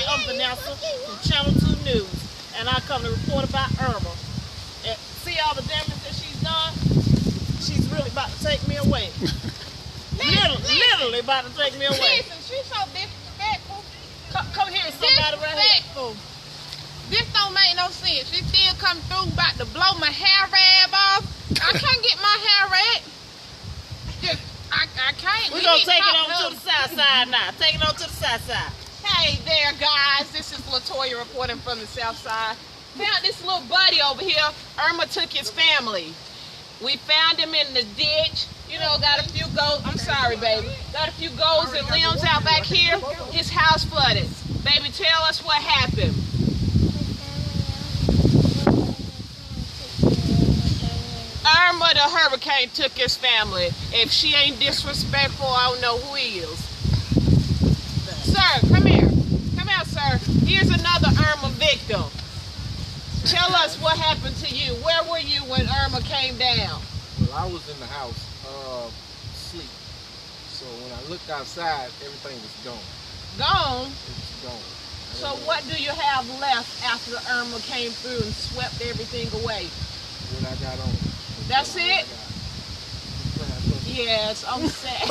Hi, I'm Vanessa from Channel 2 News, and I come to report about Irma. And see all the damage that she's done? She's really about to take me away. Literally about to take me away. Listen, she's so disrespectful. Come here, somebody right here. This don't make no sense. She still come through about to blow my hair wrap off. I can't get my hair wrapped. I can't. We're going to take it on to the south side now. Take it on to the south side. Hey there, guys. This is Latoya reporting from the south side. Found this little buddy over here. Irma took his family. We found him in the ditch. You know, got a few goats. I'm sorry, baby. Got a few goats and limbs out back here. His house flooded. Baby, tell us what happened. Irma the hurricane took his family. If she ain't disrespectful, I don't know who is. Sir, come here. Come out, sir. Here's another Irma victim. Tell us what happened to you. Where were you when Irma came down? Well, I was in the house, asleep. So when I looked outside, everything was gone. Gone? It was gone. So what do you have left after Irma came through and swept everything away? What I got on. That's it? Yes, I'm sad.